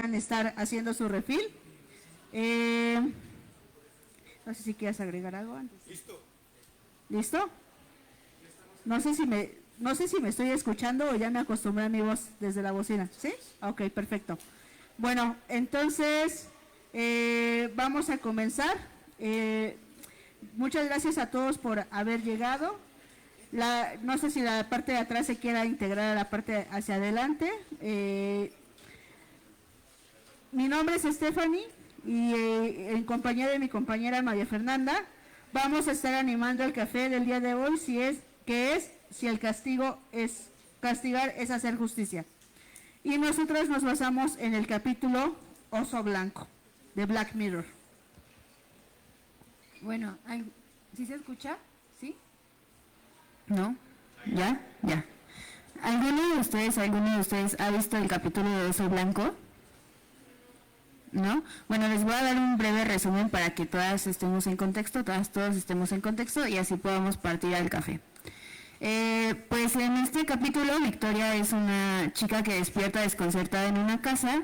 puedan estar haciendo su refil. No sé si quieras agregar algo antes. ¿Listo? No sé si me estoy escuchando o ya me acostumbré a mi voz desde la bocina. ¿Sí? Ok, perfecto. Bueno, entonces vamos a comenzar. Muchas gracias a todos por haber llegado. No sé si la parte de atrás se quiera integrar a la parte hacia adelante. Mi nombre es Stephanie y en compañía de mi compañera María Fernanda vamos a estar animando el café del día de hoy, si el castigo es castigar es hacer justicia. Y nosotros nos basamos en el capítulo Oso Blanco de Black Mirror. Bueno, ¿sí se escucha? ¿Sí? ¿No? ¿Ya? Ya. ¿Alguno de ustedes ha visto el capítulo de Oso Blanco? ¿No? Bueno, les voy a dar un breve resumen para que todos estemos en contexto y así podamos partir al café. Pues en este capítulo Victoria es una chica que despierta desconcertada en una casa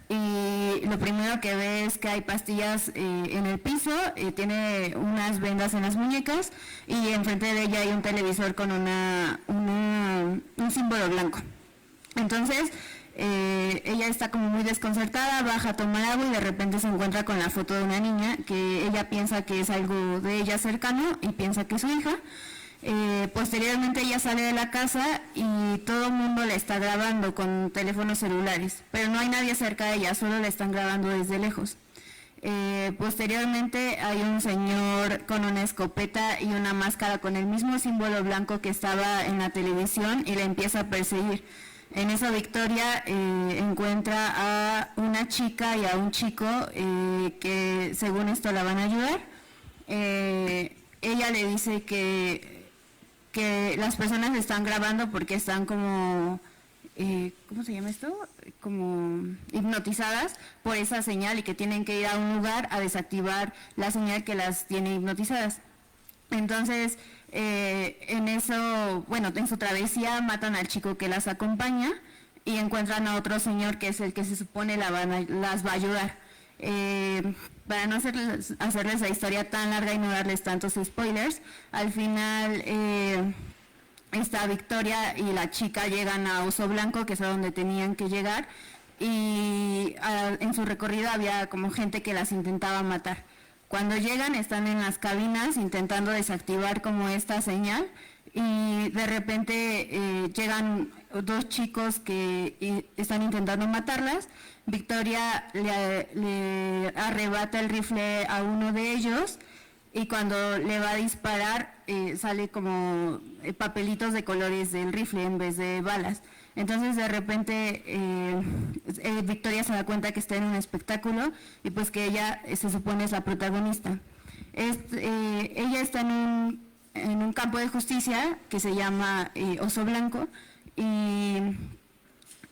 y lo primero que ve es que hay pastillas en el piso, tiene unas vendas en las muñecas y enfrente de ella hay un televisor con un símbolo blanco. Entonces ella está como muy desconcertada, baja a tomar agua y de repente se encuentra con la foto de una niña que ella piensa que es algo de ella cercano y piensa que es su hija. Posteriormente ella sale de la casa y todo el mundo la está grabando con teléfonos celulares, pero no hay nadie cerca de ella, solo la están grabando desde lejos. Posteriormente hay un señor con una escopeta y una máscara con el mismo símbolo blanco que estaba en la televisión y la empieza a perseguir. En eso Victoria encuentra a una chica y a un chico que según esto la van a ayudar. Ella le dice que las personas están grabando porque están como, ¿cómo se llama esto? Como hipnotizadas por esa señal y que tienen que ir a un lugar a desactivar la señal que las tiene hipnotizadas. Entonces, en su travesía matan al chico que las acompaña y encuentran a otro señor que es el que se supone las va a ayudar. Para no hacerles la historia tan larga y no darles tantos spoilers, al final esta Victoria y la chica llegan a Oso Blanco, que es a donde tenían que llegar, y en su recorrido había como gente que las intentaba matar. Cuando llegan están en las cabinas intentando desactivar como esta señal y de repente llegan dos chicos que están intentando matarlas. Victoria le arrebata el rifle a uno de ellos y cuando le va a disparar sale como papelitos de colores del rifle en vez de balas. Entonces de repente Victoria se da cuenta que está en un espectáculo y pues que ella se supone es la protagonista. Ella está en un campo de justicia que se llama Oso Blanco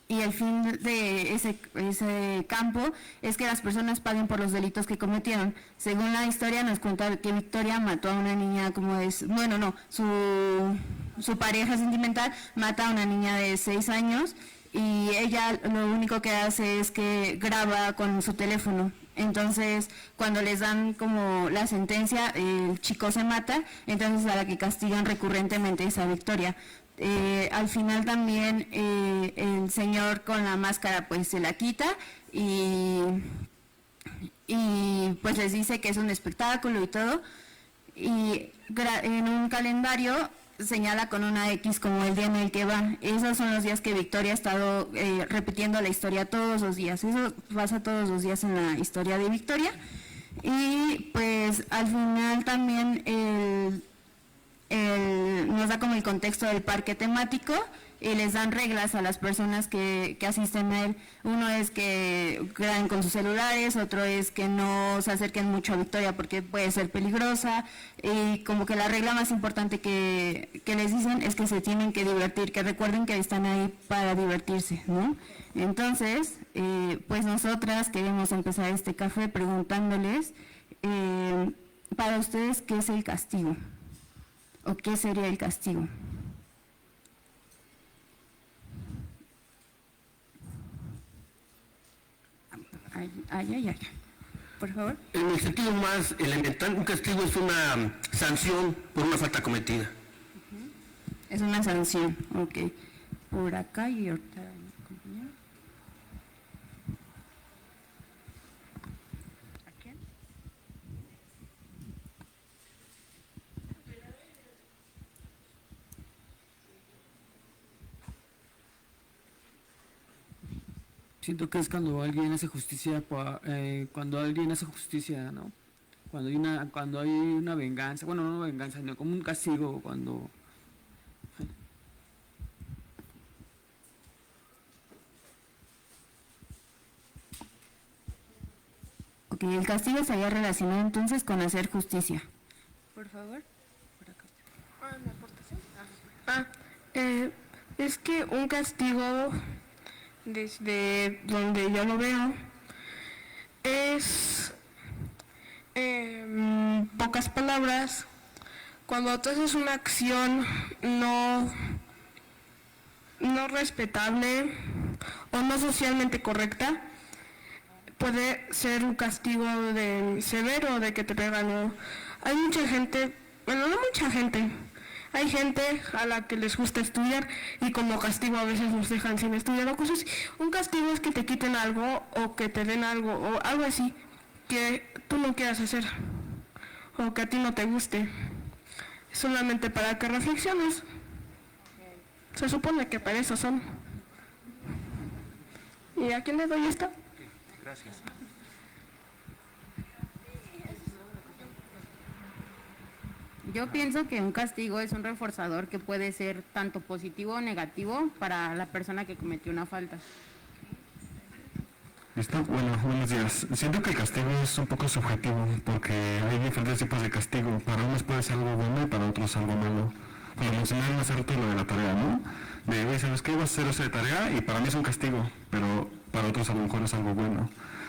y el fin de ese campo es que las personas paguen por los delitos que cometieron. Según la historia nos cuenta que Victoria mató a una niña su pareja sentimental mata a una niña de 6 años y ella lo único que hace es que graba con su teléfono. Entonces cuando les dan como la sentencia el chico se mata, entonces a la que castigan recurrentemente es a Victoria. Al final también el señor con la máscara pues se la quita y pues les dice que es un espectáculo y todo y en un calendario señala con una X como el día en el que va. Esos son los días que Victoria ha estado repitiendo la historia todos los días. Eso pasa todos los días en la historia de Victoria y pues al final también nos da como el contexto del parque temático y les dan reglas a las personas que asisten a él. Uno es que graben con sus celulares, otro es que no se acerquen mucho a Victoria porque puede ser peligrosa y como que la regla más importante que les dicen es que se tienen que divertir, que recuerden que están ahí para divertirse, ¿no? Entonces, pues nosotras queremos empezar este café preguntándoles para ustedes ¿qué es el castigo? ¿O qué sería el castigo? Ay. Por favor. En el sentido más elemental, un castigo es una sanción por una falta cometida. Es una sanción, ok. Por acá y ahorita mi compañero. ¿A quién? Siento que es cuando alguien hace justicia, cuando alguien hace justicia, ¿no? Cuando hay una venganza, bueno, no venganza, sino como un castigo, cuando... Ok, el castigo estaría relacionado entonces con hacer justicia. Por favor. Por acá. ¿Mi aportación? Es que un castigo, desde donde yo lo veo, es, pocas palabras, cuando tú haces una acción no respetable o no socialmente correcta, puede ser un castigo severo, de que te pegan. O hay mucha gente, bueno, no mucha gente, hay gente a la que les gusta estudiar y como castigo a veces nos dejan sin estudiar o cosas así. Un castigo es que te quiten algo o que te den algo o algo así que tú no quieras hacer o que a ti no te guste, solamente para que reflexiones. Se supone que para eso son. ¿Y a quién le doy esto? Gracias. Yo pienso que un castigo es un reforzador que puede ser tanto positivo o negativo para la persona que cometió una falta. ¿Listo? Bueno, buenos días. Siento que el castigo es un poco subjetivo porque hay diferentes tipos de castigo. Para unos puede ser algo bueno y para otros algo malo. Como mencionaron hace rato lo de la tarea, ¿no? De, oye, ¿sabes qué? Vas a hacer eso de tarea y para mí es un castigo, pero para otros a lo mejor es algo bueno.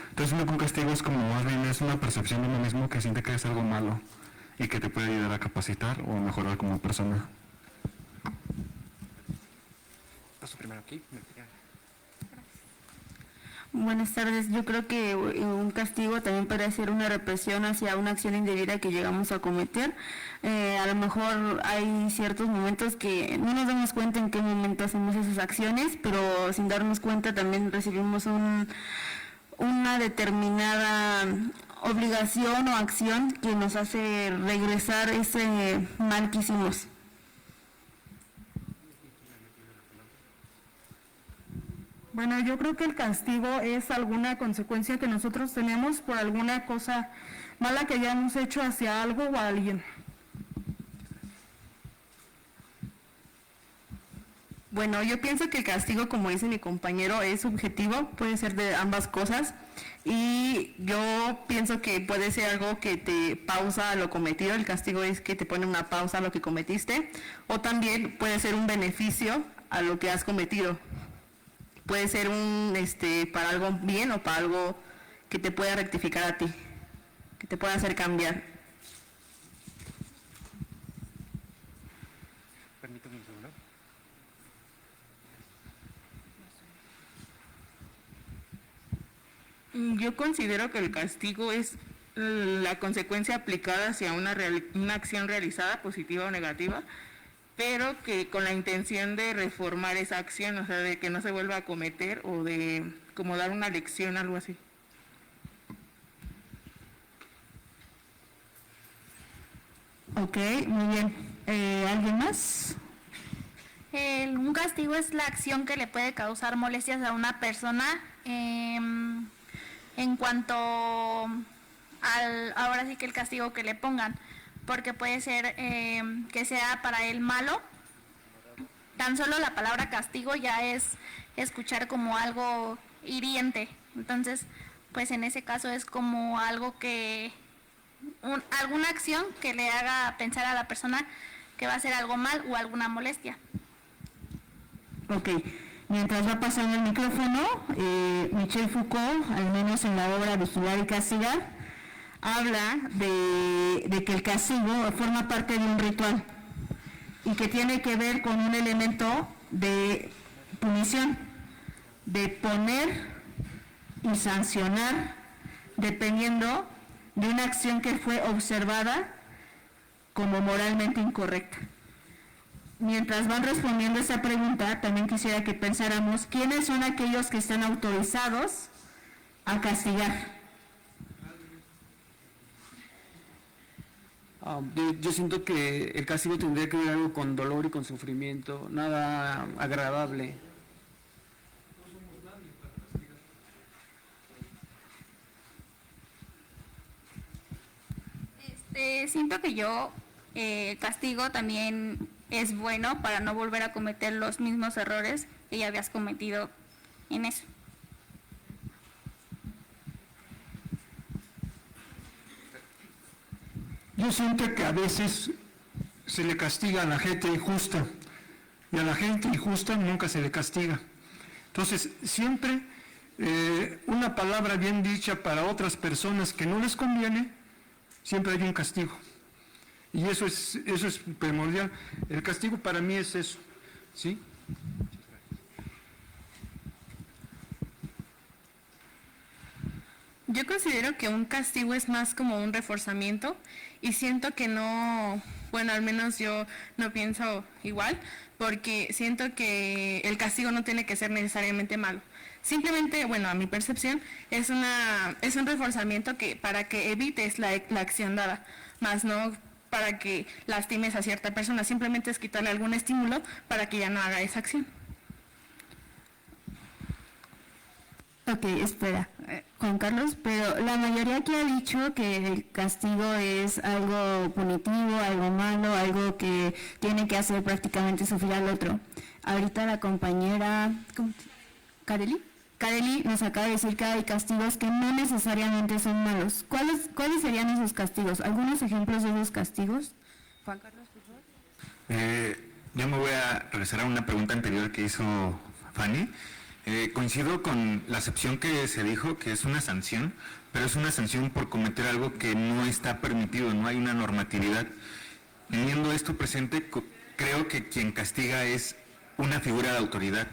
Entonces, siento que un castigo es como más bien es una percepción de uno mismo que siente que es algo malo y que te puede ayudar a capacitar o mejorar como persona. Paso primero aquí. Buenas tardes. Yo creo que un castigo también puede ser una represión hacia una acción indebida que llegamos a cometer. A lo mejor hay ciertos momentos que no nos damos cuenta en qué momento hacemos esas acciones, pero sin darnos cuenta también recibimos una determinada obligación o acción que nos hace regresar ese mal que hicimos. Bueno, yo creo que el castigo es alguna consecuencia que nosotros tenemos por alguna cosa mala que hayamos hecho hacia algo o a alguien. Bueno, yo pienso que el castigo, como dice mi compañero, es subjetivo, puede ser de ambas cosas, y yo pienso que puede ser algo que te pausa lo cometido. El castigo es que te pone una pausa a lo que cometiste, o también puede ser un beneficio a lo que has cometido. Puede ser para algo bien o para algo que te pueda rectificar a ti, que te pueda hacer cambiar. Permítame un segundo. Yo considero que el castigo es la consecuencia aplicada hacia una acción realizada, positiva o negativa, pero que con la intención de reformar esa acción, o sea, de que no se vuelva a cometer o de como dar una lección, algo así. Ok, muy bien. ¿Alguien más? Un castigo es la acción que le puede causar molestias a una persona en cuanto ahora sí que el castigo que le pongan, porque puede ser que sea para él malo. Tan solo la palabra castigo ya es escuchar como algo hiriente, entonces pues en ese caso es como algo que alguna acción que le haga pensar a la persona que va a hacer algo mal o alguna molestia. Ok, mientras va pasando el micrófono, Michel Foucault, al menos en la obra Vigilar y Castigar, habla de que el castigo forma parte de un ritual y que tiene que ver con un elemento de punición, de poner y sancionar dependiendo de una acción que fue observada como moralmente incorrecta. Mientras van respondiendo esa pregunta, también quisiera que pensáramos quiénes son aquellos que están autorizados a castigar. Yo siento que el castigo tendría que ver algo con dolor y con sufrimiento, nada agradable. Siento que el castigo también es bueno para no volver a cometer los mismos errores que ya habías cometido en eso. Yo siento que a veces se le castiga a la gente injusta y a la gente injusta nunca se le castiga. Entonces, siempre una palabra bien dicha para otras personas que no les conviene, siempre hay un castigo. Y eso es primordial. El castigo para mí es eso, ¿sí? Yo considero que un castigo es más como un reforzamiento y siento que no, bueno, al menos yo no pienso igual, porque siento que el castigo no tiene que ser necesariamente malo. Simplemente, bueno, a mi percepción, es un reforzamiento para que evites la acción dada, más no para que lastimes a cierta persona, simplemente es quitarle algún estímulo para que ya no haga esa acción. Ok, espera, Juan Carlos, pero la mayoría aquí ha dicho que el castigo es algo punitivo, algo malo, algo que tiene que hacer prácticamente sufrir al otro. Ahorita la compañera, Kareli nos acaba de decir que hay castigos que no necesariamente son malos. ¿Cuáles serían esos castigos? ¿Algunos ejemplos de esos castigos? Juan Carlos, por favor. Yo me voy a regresar a una pregunta anterior que hizo Fanny. Coincido con la acepción que se dijo, que es una sanción, pero es una sanción por cometer algo que no está permitido, no hay una normatividad. Teniendo esto presente, creo que quien castiga es una figura de autoridad,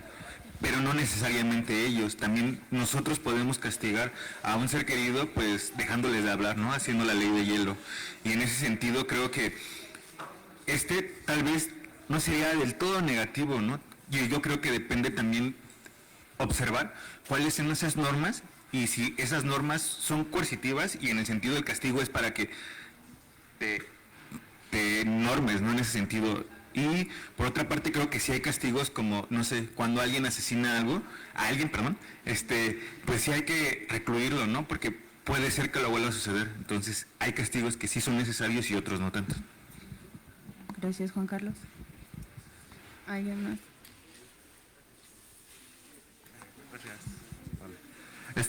pero no necesariamente ellos. También nosotros podemos castigar a un ser querido, pues dejándoles de hablar, ¿no? Haciendo la ley de hielo. Y en ese sentido creo que tal vez no sería del todo negativo, ¿no? Y yo creo que depende también observar cuáles son esas normas y si esas normas son coercitivas, y en el sentido del castigo es para que te normes, ¿no? En ese sentido. Y por otra parte creo que sí hay castigos como, no sé, cuando alguien asesina a alguien, pues sí hay que recluirlo, ¿no? Porque puede ser que lo vuelva a suceder. Entonces hay castigos que sí son necesarios y otros no tanto. Gracias, Juan Carlos. ¿Alguien más?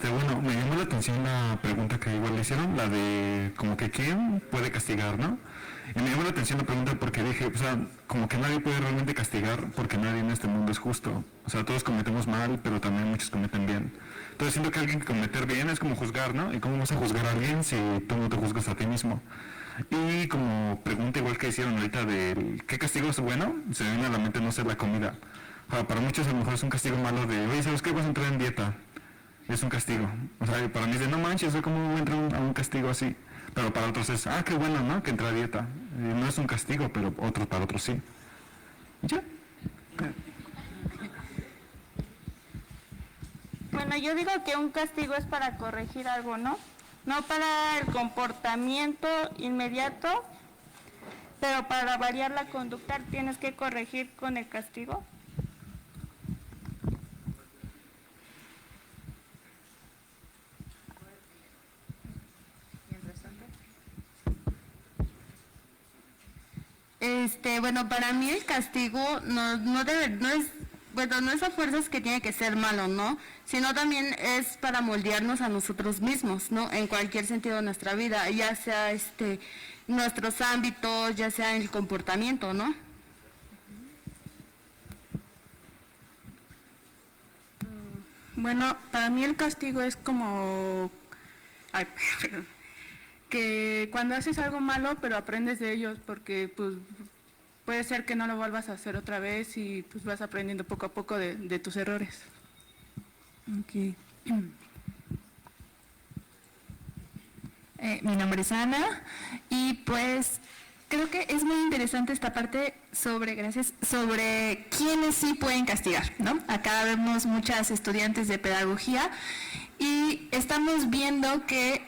Bueno, me llamó la atención la pregunta que igual le hicieron, la de como que quién puede castigar, ¿no? Y me llamó la atención la pregunta porque dije, o sea, como que nadie puede realmente castigar porque nadie en este mundo es justo. O sea, todos cometemos mal, pero también muchos cometen bien. Entonces siento que alguien que cometer bien es como juzgar, ¿no? ¿Y cómo vas a juzgar a alguien si tú no te juzgas a ti mismo? Y como pregunta igual que hicieron ahorita de ¿qué castigo es bueno? Se me viene a la mente, no sé, la comida. O sea, para muchos a lo mejor es un castigo malo de, oye, ¿sabes qué? Vas a entrar en dieta. Es un castigo. O sea, para mí es de, no manches, ¿cómo entra a un castigo así? Pero para otros es, qué bueno, ¿no? Que entra a dieta. No es un castigo, pero para otros sí. ¿Ya? Bueno, yo digo que un castigo es para corregir algo, ¿no? No para el comportamiento inmediato, pero para variar la conducta tienes que corregir con el castigo. Bueno, para mí el castigo no es a fuerzas que tiene que ser malo, ¿no? Sino también es para moldearnos a nosotros mismos, ¿no? En cualquier sentido de nuestra vida, ya sea nuestros ámbitos, ya sea el comportamiento, ¿no? Bueno, para mí el castigo es como... que cuando haces algo malo, pero aprendes de ellos, porque pues puede ser que no lo vuelvas a hacer otra vez y pues vas aprendiendo poco a poco de tus errores. Ok. Mi nombre es Ana y pues creo que es muy interesante esta parte sobre quiénes sí pueden castigar, ¿no? Acá vemos muchas estudiantes de pedagogía y estamos viendo que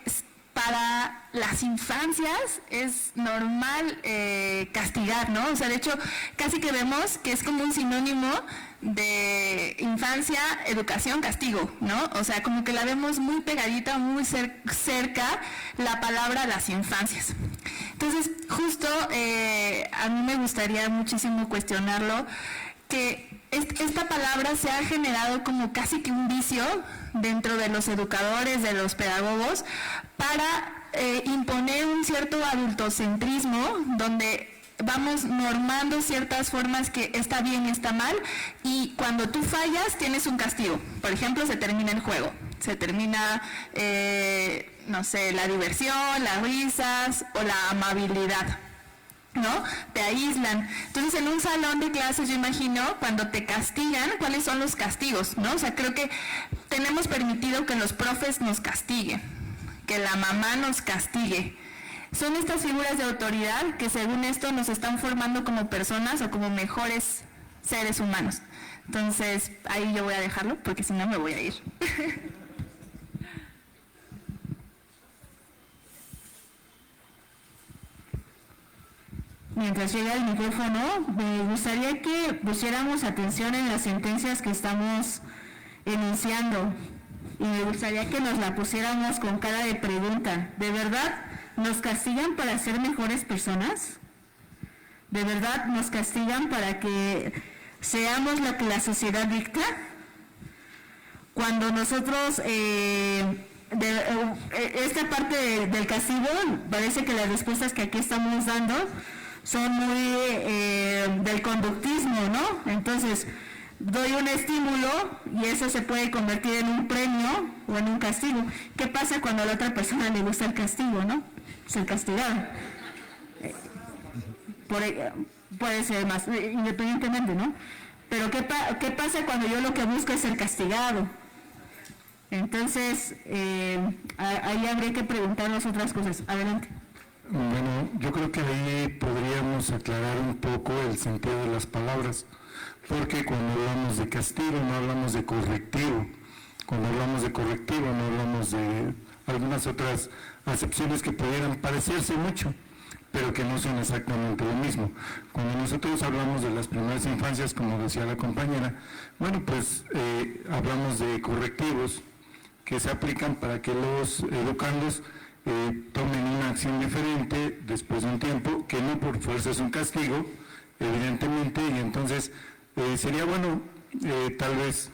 para las infancias es normal castigar, ¿no? O sea, de hecho, casi que vemos que es como un sinónimo de infancia, educación, castigo, ¿no? O sea, como que la vemos muy pegadita, muy cerca la palabra las infancias. Entonces, justo a mí me gustaría muchísimo cuestionarlo, que esta palabra se ha generado como casi que un vicio dentro de los educadores, de los pedagogos, para imponer un cierto adultocentrismo donde vamos normando ciertas formas que está bien y está mal, y cuando tú fallas tienes un castigo. Por ejemplo, se termina el juego, se termina, no sé, la diversión, las risas o la amabilidad, ¿no? Te aíslan. Entonces, en un salón de clases, yo imagino, cuando te castigan, ¿cuáles son los castigos, no? O sea, creo que tenemos permitido que los profes nos castiguen, que la mamá nos castigue. Son estas figuras de autoridad que, según esto, nos están formando como personas o como mejores seres humanos. Entonces, ahí yo voy a dejarlo, porque si no me voy a ir. Mientras llega el micrófono, me gustaría que pusiéramos atención en las sentencias que estamos enunciando, y me gustaría que nos la pusiéramos con cara de pregunta. ¿De verdad nos castigan para ser mejores personas? ¿De verdad nos castigan para que seamos lo que la sociedad dicta? Cuando nosotros, esta parte del castigo, parece que las respuestas que aquí estamos dando son muy del conductismo, ¿no? Entonces, doy un estímulo y eso se puede convertir en un premio o en un castigo. ¿Qué pasa cuando a la otra persona le gusta el castigo, no? Ser castigado. Puede ser más, independientemente, ¿no? Pero ¿qué pasa cuando yo lo que busco es ser castigado? Entonces, ahí habría que preguntarnos otras cosas. Adelante. Bueno, yo creo que ahí podríamos aclarar un poco el sentido de las palabras, porque cuando hablamos de castigo no hablamos de correctivo, cuando hablamos de correctivo no hablamos de algunas otras acepciones que pudieran parecerse mucho, pero que no son exactamente lo mismo. Cuando nosotros hablamos de las primeras infancias, como decía la compañera, bueno, pues hablamos de correctivos que se aplican para que los educandos tomen una acción diferente después de un tiempo, que no por fuerza es un castigo, evidentemente, y entonces sería bueno, tal vez,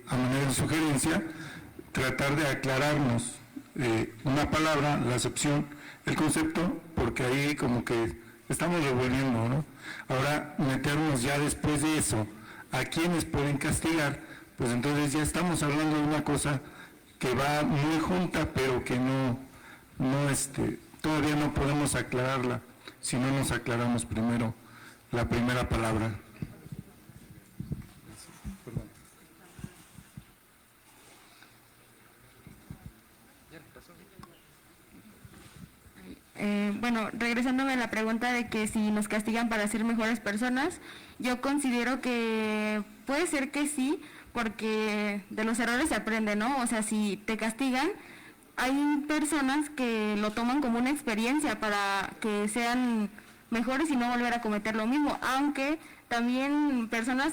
a manera de sugerencia, tratar de aclararnos una palabra, la acepción, el concepto, porque ahí como que estamos revolviendo, ¿no? Ahora, meternos ya después de eso a quienes pueden castigar, pues entonces ya estamos hablando de una cosa que va muy junta, pero que todavía no podemos aclararla si no nos aclaramos primero la primera palabra. Bueno, regresándome a la pregunta de que si nos castigan para ser mejores personas, yo considero que puede ser que sí, porque de los errores se aprende, ¿no? O sea, si te castigan, hay personas que lo toman como una experiencia para que sean mejores y no volver a cometer lo mismo, aunque también personas,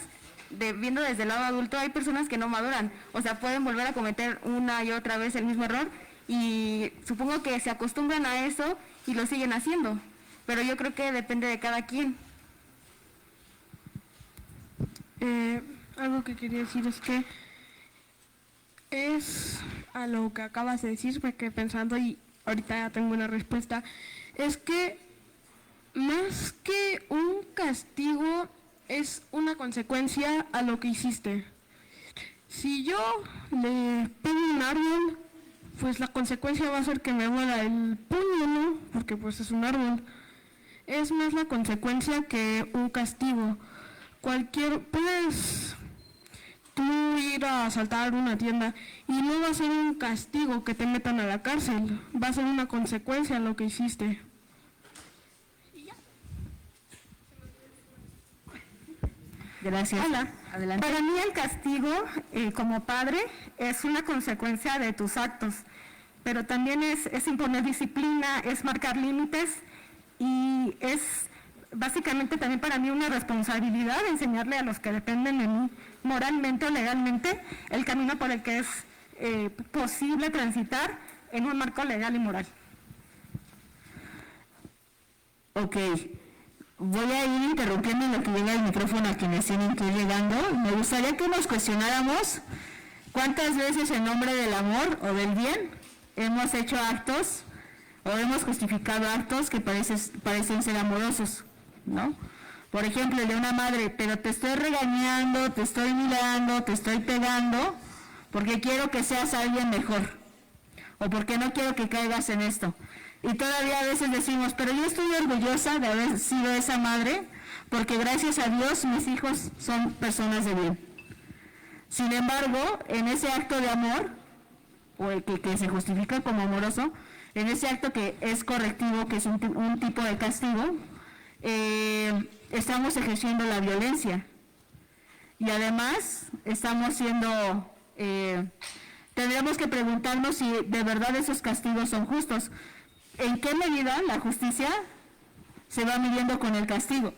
viendo desde el lado adulto, hay personas que no maduran, o sea, pueden volver a cometer una y otra vez el mismo error y supongo que se acostumbran a eso y lo siguen haciendo, pero yo creo que depende de cada quien. Algo que quería decir es que es a lo que acabas de decir, me quedé pensando y ahorita ya tengo una respuesta, es que más que un castigo es una consecuencia a lo que hiciste. Si yo le pego un árbol, pues la consecuencia va a ser que me muera el puño, ¿no? Porque pues es un árbol. Es más la consecuencia que un castigo. Puedes tú ir a asaltar una tienda y no va a ser un castigo que te metan a la cárcel, va a ser una consecuencia lo que hiciste. Gracias. Hola. Adelante. Para mí el castigo como padre es una consecuencia de tus actos, pero también es imponer disciplina, es marcar límites y es básicamente también para mí una responsabilidad enseñarle a los que dependen de mí moralmente o legalmente el camino por el que es posible transitar en un marco legal y moral. Ok. Voy a ir interrumpiendo en lo que llega el micrófono a quienes tienen que ir llegando. Me gustaría que nos cuestionáramos cuántas veces en nombre del amor o del bien hemos hecho actos o hemos justificado actos que parecen ser amorosos, ¿no? Por ejemplo, el de una madre, pero te estoy regañando, te estoy mirando, te estoy pegando, porque quiero que seas alguien mejor, o porque no quiero que caigas en esto. Y todavía a veces decimos, pero yo estoy orgullosa de haber sido esa madre, porque gracias a Dios mis hijos son personas de bien. Sin embargo, en ese acto de amor, o el que se justifica como amoroso, en ese acto que es correctivo, que es un tipo de castigo, estamos ejerciendo la violencia. Y además estamos siendo... tendremos que preguntarnos si de verdad esos castigos son justos. ¿En qué medida la justicia se va midiendo con el castigo?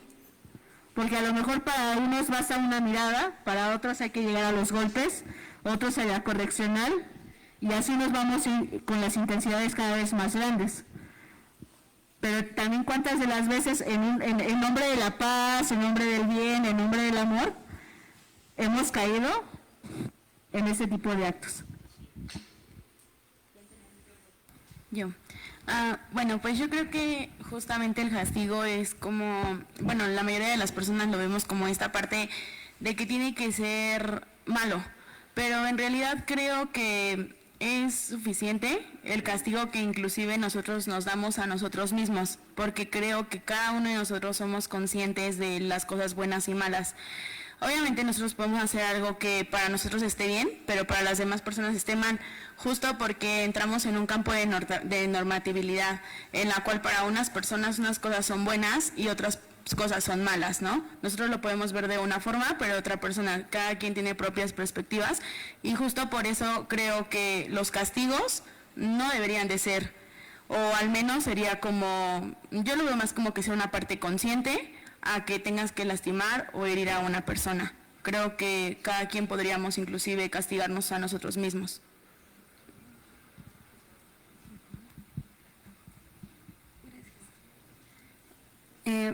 Porque a lo mejor para unos basta una mirada, para otros hay que llegar a los golpes, otros a la correccional, y así nos vamos con las intensidades cada vez más grandes. Pero también cuántas de las veces en nombre de la paz, en nombre del bien, en nombre del amor, hemos caído en ese tipo de actos. Bueno, pues yo creo que justamente el castigo es como, bueno, la mayoría de las personas lo vemos como esta parte de que tiene que ser malo, pero en realidad creo que es suficiente el castigo que inclusive nosotros nos damos a nosotros mismos, porque creo que cada uno de nosotros somos conscientes de las cosas buenas y malas. Obviamente nosotros podemos hacer algo que para nosotros esté bien, pero para las demás personas esté mal, justo porque entramos en un campo de normatividad, en la cual para unas personas unas cosas son buenas y otras cosas son malas, ¿no? Nosotros lo podemos ver de una forma, pero otra persona, cada quien tiene propias perspectivas, y justo por eso creo que los castigos no deberían de ser, o al menos sería como, yo lo veo más como que sea una parte consciente, a que tengas que lastimar o herir a una persona. Creo que cada quien podríamos inclusive castigarnos a nosotros mismos.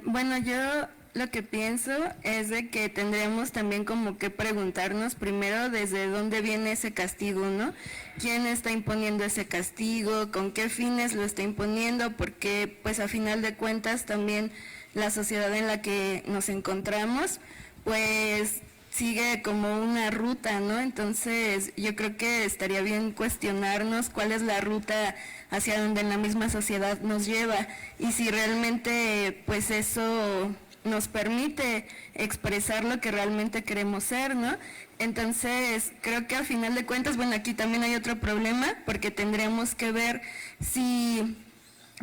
Bueno, yo lo que pienso es de que tendremos también como que preguntarnos primero desde dónde viene ese castigo, ¿no? ¿Quién está imponiendo ese castigo? ¿Con qué fines lo está imponiendo? Porque pues a final de cuentas también la sociedad en la que nos encontramos pues sigue como una ruta, ¿no? Entonces yo creo que estaría bien cuestionarnos cuál es la ruta hacia donde la misma sociedad nos lleva y si realmente pues eso nos permite expresar lo que realmente queremos ser, ¿no? Entonces creo que al final de cuentas, bueno, aquí también hay otro problema porque tendríamos que ver si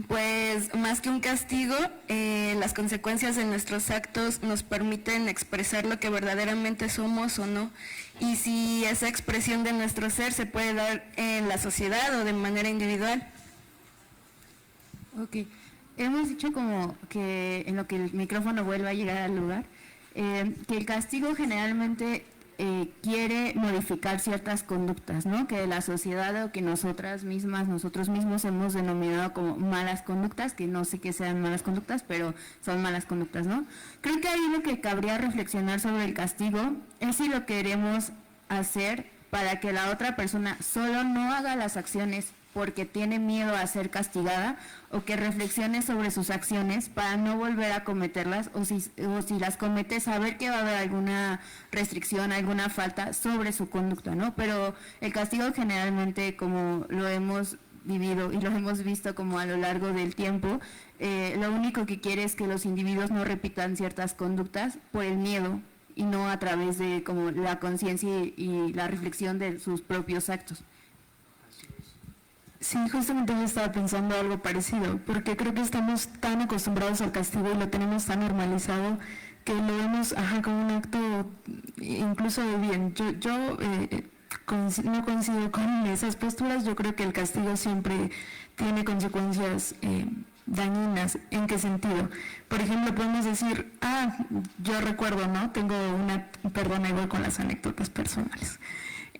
pues más que un castigo, las consecuencias de nuestros actos nos permiten expresar lo que verdaderamente somos o no, y si esa expresión de nuestro ser se puede dar en la sociedad o de manera individual. Ok, hemos dicho como que en lo que el micrófono vuelva a llegar al lugar, que el castigo generalmente quiere modificar ciertas conductas, ¿no? Que la sociedad o que nosotros mismos hemos denominado como malas conductas, que no sé qué sean malas conductas, pero son malas conductas, ¿no? Creo que ahí lo que cabría reflexionar sobre el castigo es si lo queremos hacer para que la otra persona solo no haga las acciones porque tiene miedo a ser castigada, o que reflexione sobre sus acciones para no volver a cometerlas, o si las comete, saber que va a haber alguna restricción, alguna falta sobre su conducta, ¿no? Pero el castigo generalmente, como lo hemos vivido y lo hemos visto como a lo largo del tiempo, lo único que quiere es que los individuos no repitan ciertas conductas por el miedo y no a través de como la conciencia y la reflexión de sus propios actos. Sí, justamente yo estaba pensando algo parecido, porque creo que estamos tan acostumbrados al castigo y lo tenemos tan normalizado que lo vemos como un acto incluso de bien. Yo no coincido con esas posturas. Yo creo que el castigo siempre tiene consecuencias dañinas. ¿En qué sentido? Por ejemplo, podemos decir, yo recuerdo, ¿no? Perdona, igual con las anécdotas personales.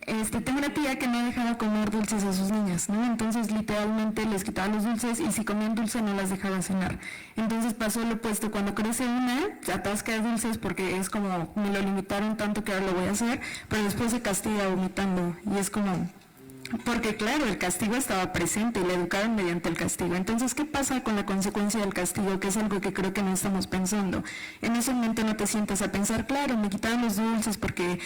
Tengo una tía que no dejaba comer dulces a sus niñas, ¿no? Entonces literalmente les quitaba los dulces y si comían dulce no las dejaba cenar. Entonces pasó lo opuesto, cuando crece una, se atasca de dulces porque es como, me lo limitaron tanto que ahora lo voy a hacer, pero después se castiga vomitando y es como... Porque claro, el castigo estaba presente y le educaron mediante el castigo. Entonces, ¿qué pasa con la consecuencia del castigo? Que es algo que creo que no estamos pensando. En ese momento no te sientas a pensar, claro, me quitaron los dulces porque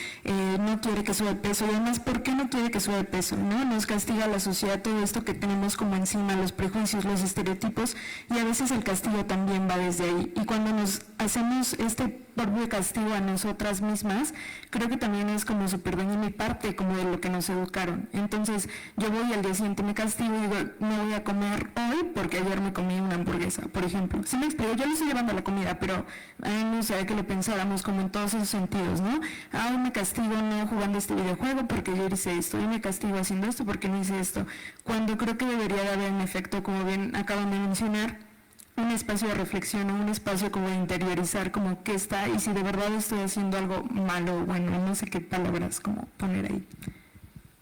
no quiere que suba de peso. Y además, ¿por qué no quiere que suba de peso? ¿No? Nos castiga la sociedad todo esto que tenemos como encima, los prejuicios, los estereotipos, y a veces el castigo también va desde ahí. Y cuando nos hacemos este propio castigo a nosotras mismas, creo que también es como súper dañino y parte como de lo que nos educaron. Entonces yo voy al día siguiente me castigo y digo, no voy a comer hoy porque ayer me comí una hamburguesa, por ejemplo. Sí me explico, yo le estoy llevando la comida, pero a mí me gustaría que lo pensáramos como en todos esos sentidos, ¿no? Hoy me castigo no jugando este videojuego porque yo hice esto, hoy me castigo haciendo esto porque no hice esto, cuando creo que debería de haber un efecto, como bien acaban de mencionar, un espacio de reflexión, un espacio como de interiorizar como qué está y si de verdad estoy haciendo algo malo, bueno, no sé qué palabras como poner ahí.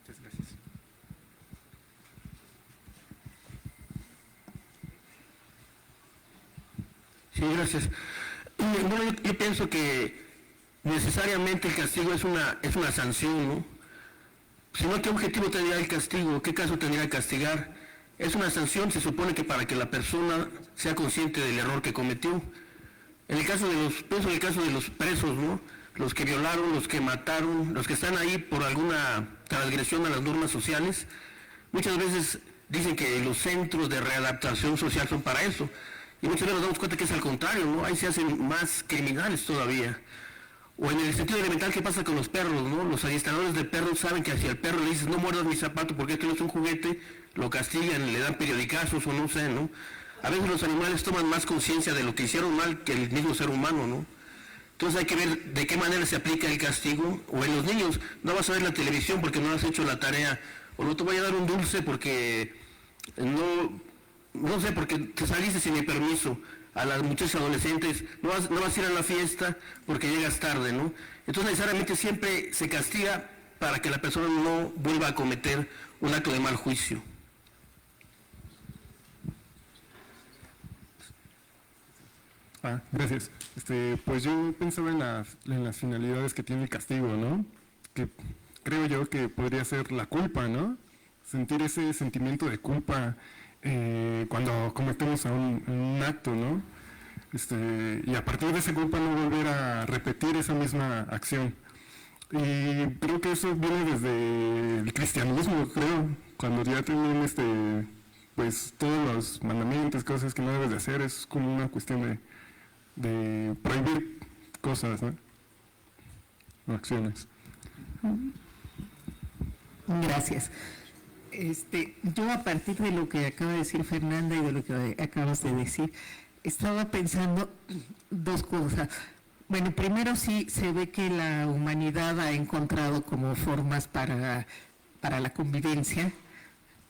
Muchas gracias. Sí, gracias. Bueno, yo pienso que necesariamente el castigo es una sanción, ¿no? Si no, ¿qué objetivo tendría el castigo? ¿Qué caso tendría castigar? Es una sanción, se supone que para que la persona sea consciente del error que cometió. En el caso de los presos, ¿no? Los que violaron, los que mataron, los que están ahí por alguna transgresión a las normas sociales, muchas veces dicen que los centros de readaptación social son para eso. Y muchas veces nos damos cuenta que es al contrario, ¿no? Ahí se hacen más criminales todavía. O en el sentido elemental, ¿qué pasa con los perros, no? Los adiestradores de perros saben que hacia el perro le dices, no muerdas mi zapato porque esto no es un juguete, lo castigan, le dan periodicazos o no sé, ¿no? A veces los animales toman más conciencia de lo que hicieron mal que el mismo ser humano, ¿no? Entonces hay que ver de qué manera se aplica el castigo. O en los niños, no vas a ver la televisión porque no has hecho la tarea, o no te voy a dar un dulce porque no sé, porque te saliste sin mi permiso. A las muchachas adolescentes, no vas a ir a la fiesta porque llegas tarde, ¿no? Entonces necesariamente siempre se castiga para que la persona no vuelva a cometer un acto de mal juicio. Gracias. Pues yo pensaba en las finalidades que tiene el castigo, ¿no? Que creo yo que podría ser la culpa, ¿no? Sentir ese sentimiento de culpa cuando cometemos un acto, ¿no? Y a partir de esa culpa no volver a repetir esa misma acción. Y creo que eso viene desde el cristianismo, creo, cuando ya tienen pues todos los mandamientos, cosas que no debes de hacer, es como una cuestión de prohibir cosas, ¿no? O acciones. Gracias. Yo a partir de lo que acaba de decir Fernanda y de lo que acabas de decir, estaba pensando dos cosas. Bueno, primero sí se ve que la humanidad ha encontrado como formas para la convivencia,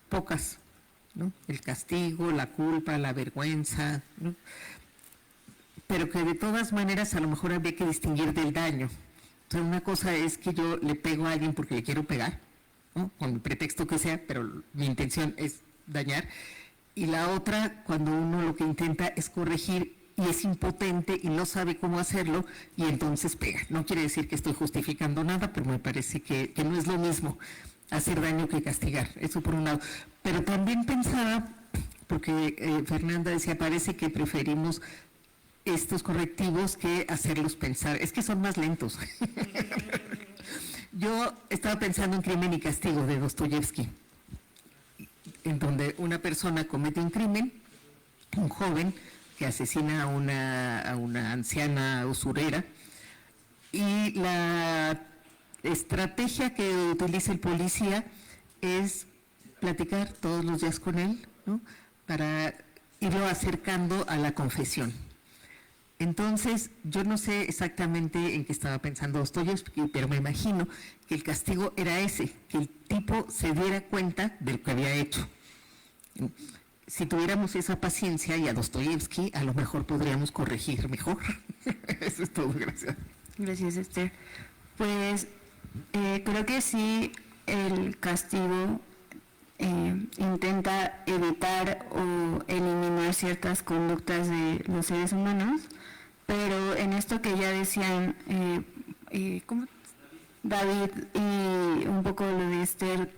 pocas, ¿no? El castigo, la culpa, la vergüenza, ¿no? Pero que de todas maneras a lo mejor habría que distinguir del daño. O sea, una cosa es que yo le pego a alguien porque le quiero pegar, ¿no? Con el pretexto que sea, pero mi intención es dañar. Y la otra, cuando uno lo que intenta es corregir y es impotente y no sabe cómo hacerlo y entonces pega. No quiere decir que estoy justificando nada, pero me parece que no es lo mismo hacer daño que castigar. Eso por un lado. Pero también pensaba, porque Fernanda decía, parece que preferimos estos correctivos que hacerlos pensar. Es que son más lentos. Yo estaba pensando en Crimen y Castigo de Dostoyevsky, en donde una persona comete un crimen, un joven que asesina a una anciana usurera, Y la estrategia que utiliza el policía es platicar todos los días con él, ¿no? Para irlo acercando a la confesión. Entonces, yo no sé exactamente en qué estaba pensando Dostoyevsky, pero me imagino que el castigo era ese, que el tipo se diera cuenta de lo que había hecho. Si tuviéramos esa paciencia y a Dostoyevsky, a lo mejor podríamos corregir mejor. Eso es todo, gracias. Gracias, Esther. Pues creo que sí, el castigo intenta evitar o eliminar ciertas conductas de los seres humanos, pero en esto que ya decían ¿cómo? David y un poco lo de Esther,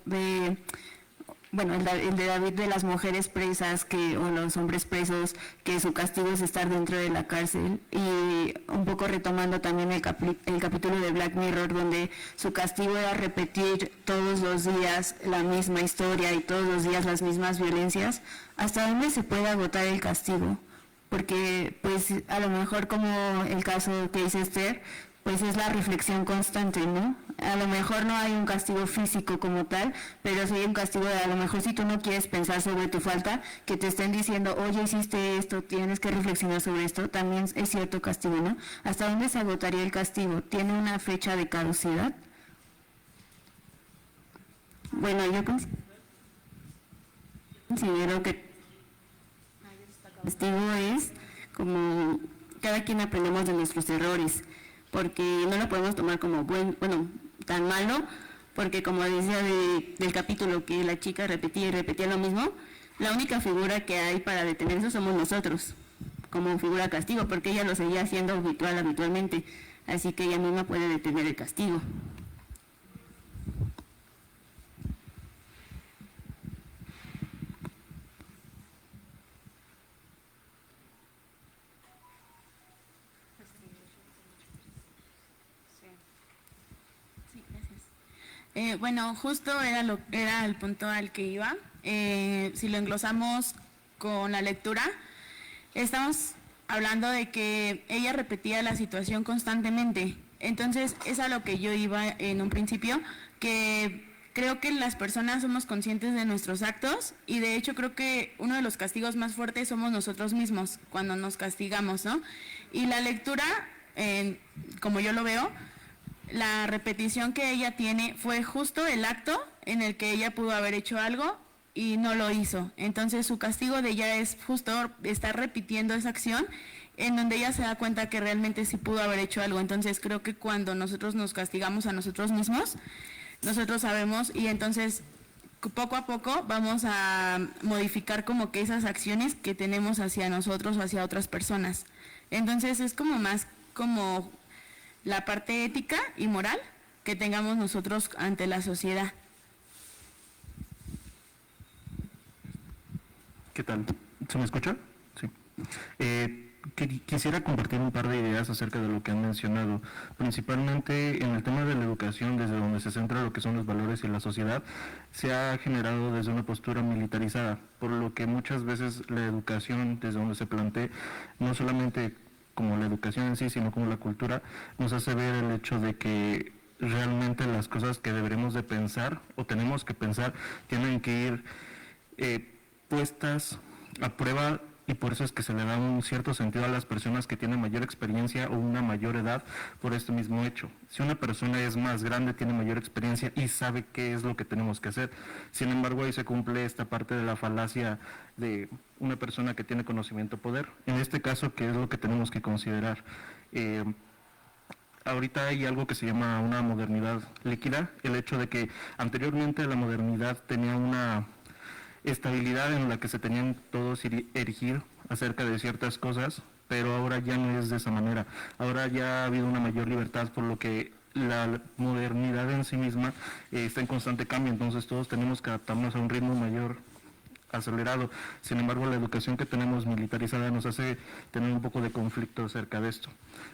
bueno, el de David de las mujeres presas o los hombres presos, que su castigo es estar dentro de la cárcel, y un poco retomando también el capítulo de Black Mirror, donde su castigo era repetir todos los días la misma historia y todos los días las mismas violencias. ¿Hasta dónde se puede agotar el castigo? Porque pues a lo mejor, como el caso que dice Esther, pues es la reflexión constante, ¿no? A lo mejor no hay un castigo físico como tal, pero sí hay un castigo de, a lo mejor si tú no quieres pensar sobre tu falta, que te estén diciendo, oye, hiciste esto, tienes que reflexionar sobre esto, también es cierto castigo, ¿no? ¿Hasta dónde se agotaría el castigo? ¿Tiene una fecha de caducidad? Bueno, yo considero que el castigo es como cada quien aprendemos de nuestros errores, porque no lo podemos tomar como tan malo, porque como decía del capítulo que la chica repetía y repetía lo mismo, la única figura que hay para detener eso somos nosotros, como figura de castigo, porque ella lo seguía haciendo habitualmente, así que ella misma puede detener el castigo. Bueno, justo era el punto al que iba. Si lo englosamos con la lectura, estamos hablando de que ella repetía la situación constantemente. Entonces, es a lo que yo iba en un principio, que creo que las personas somos conscientes de nuestros actos, y de hecho creo que uno de los castigos más fuertes somos nosotros mismos cuando nos castigamos, ¿no? Y la lectura, como yo lo veo, la repetición que ella tiene fue justo el acto en el que ella pudo haber hecho algo y no lo hizo. Entonces su castigo de ella es justo estar repitiendo esa acción en donde ella se da cuenta que realmente sí pudo haber hecho algo. Entonces creo que cuando nosotros nos castigamos a nosotros mismos, nosotros sabemos, y entonces poco a poco vamos a modificar como que esas acciones que tenemos hacia nosotros o hacia otras personas. Entonces es como más como la parte ética y moral que tengamos nosotros ante la sociedad. ¿Qué tal? ¿Se me escucha? Sí. Quisiera compartir un par de ideas acerca de lo que han mencionado, principalmente en el tema de la educación, desde donde se centra lo que son los valores y la sociedad, se ha generado desde una postura militarizada, por lo que muchas veces la educación, desde donde se plantea, no solamente como la educación en sí, sino como la cultura, nos hace ver el hecho de que realmente las cosas que deberemos de pensar o tenemos que pensar tienen que ir puestas a prueba, y por eso es que se le da un cierto sentido a las personas que tienen mayor experiencia o una mayor edad por este mismo hecho. Si una persona es más grande, tiene mayor experiencia y sabe qué es lo que tenemos que hacer. Sin embargo, ahí se cumple esta parte de la falacia de una persona que tiene conocimiento poder. En este caso, ¿qué es lo que tenemos que considerar? Ahorita hay algo que se llama una modernidad líquida, el hecho de que anteriormente la modernidad tenía una estabilidad en la que se tenían todos erigir acerca de ciertas cosas, pero ahora ya no es de esa manera. Ahora ya ha habido una mayor libertad, por lo que la modernidad en sí misma está en constante cambio, entonces todos tenemos que adaptarnos a un ritmo mayor, acelerado. Sin embargo, la educación que tenemos militarizada nos hace tener un poco de conflicto acerca de esto.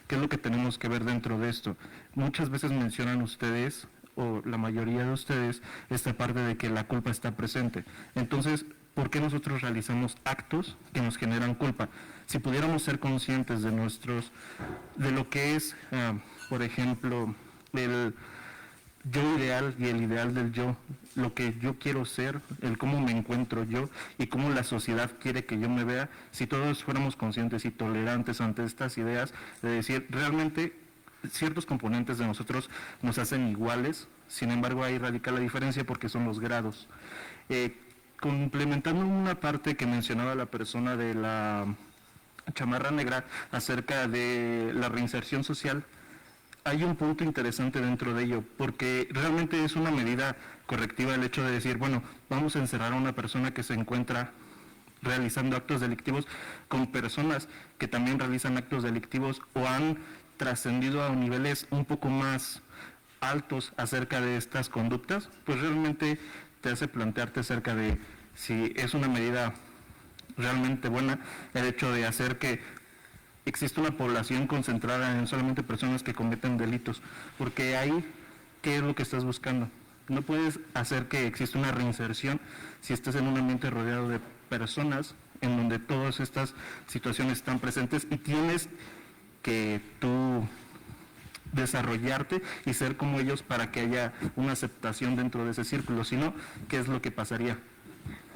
¿Qué es lo que tenemos que ver dentro de esto? Muchas veces mencionan ustedes, o la mayoría de ustedes, esta parte de que la culpa está presente. Entonces, ¿por qué nosotros realizamos actos que nos generan culpa? Si pudiéramos ser conscientes de lo que es por ejemplo, el yo ideal y el ideal del yo, lo que yo quiero ser, el cómo me encuentro yo y cómo la sociedad quiere que yo me vea, si todos fuéramos conscientes y tolerantes ante estas ideas, de decir, realmente ciertos componentes de nosotros nos hacen iguales, sin embargo ahí radica la diferencia porque son los grados. Complementando una parte que mencionaba la persona de la chamarra negra acerca de la reinserción social, hay un punto interesante dentro de ello, porque realmente es una medida correctiva el hecho de decir, bueno, vamos a encerrar a una persona que se encuentra realizando actos delictivos con personas que también realizan actos delictivos o han trascendido a niveles un poco más altos acerca de estas conductas, pues realmente te hace plantearte acerca de si es una medida realmente buena el hecho de hacer que existe una población concentrada en solamente personas que cometen delitos, porque ahí, ¿qué es lo que estás buscando? No puedes hacer que exista una reinserción si estás en un ambiente rodeado de personas en donde todas estas situaciones están presentes y tienes que tú desarrollarte y ser como ellos para que haya una aceptación dentro de ese círculo, si no, ¿qué es lo que pasaría?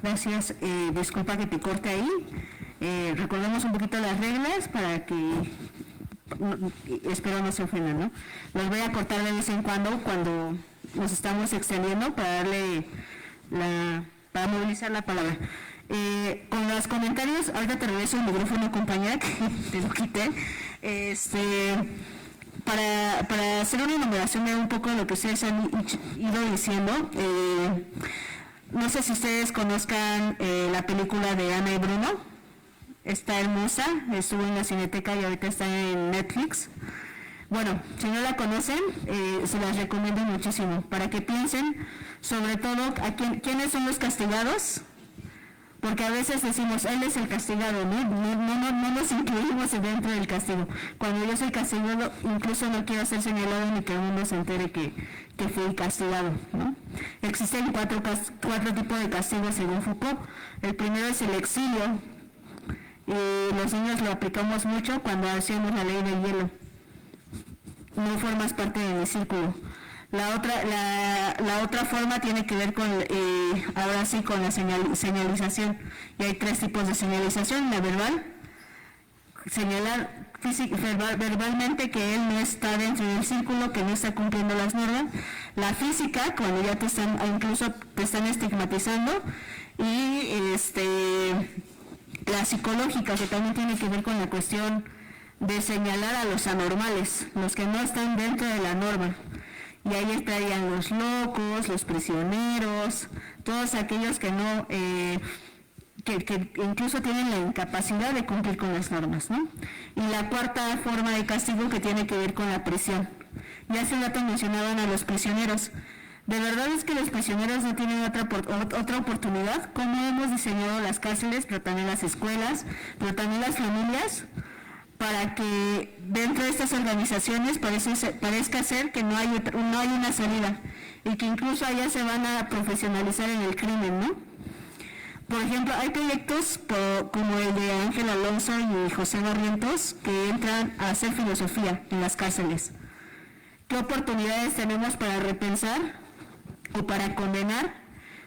Gracias, disculpa que te corte ahí. Recordemos un poquito las reglas para que, espero no se ofendan, ¿no? Los voy a cortar de vez en cuando nos estamos extendiendo para darle para movilizar la palabra. Con los comentarios, ahorita te regreso el micrófono, compañera, que te lo quité. Para hacer una enumeración de un poco de lo que ustedes han ido diciendo, no sé si ustedes conozcan la película de Ana y Bruno. Está hermosa, estuvo en la Cineteca y ahorita está en Netflix. Bueno, si no la conocen, se las recomiendo muchísimo, para que piensen sobre todo quiénes son los castigados, porque a veces decimos, él es el castigado, ¿no? No nos incluimos dentro del castigo. Cuando yo soy castigado, incluso no quiero ser señalado ni que el mundo se entere que fui castigado, ¿no? Existen cuatro tipos de castigos según Foucault. El primero es el exilio, y los niños lo aplicamos mucho cuando hacíamos la ley del hielo. No formas parte de mi círculo. La otra forma tiene que ver con, ahora sí, con la señalización. Y hay 3 tipos de señalización. La verbal, señalar verbalmente que él no está dentro del círculo, que no está cumpliendo las normas. La física, cuando ya incluso te están estigmatizando. Y la psicológica, que también tiene que ver con la cuestión de señalar a los anormales, los que no están dentro de la norma. Y ahí estarían los locos, los prisioneros, todos aquellos que no, que incluso tienen la incapacidad de cumplir con las normas, ¿no? Y la cuarta forma de castigo, que tiene que ver con la prisión. Ya hace un rato mencionaban a los prisioneros. ¿De verdad es que los prisioneros no tienen otra oportunidad? ¿Cómo hemos diseñado las cárceles, pero también las escuelas, pero también las familias, para que dentro de estas organizaciones parezca ser que no hay una salida y que incluso allá se van a profesionalizar en el crimen, ¿no? Por ejemplo, hay proyectos como el de Ángel Alonso y José Barrientos que entran a hacer filosofía en las cárceles. ¿Qué oportunidades tenemos para repensar o para condenar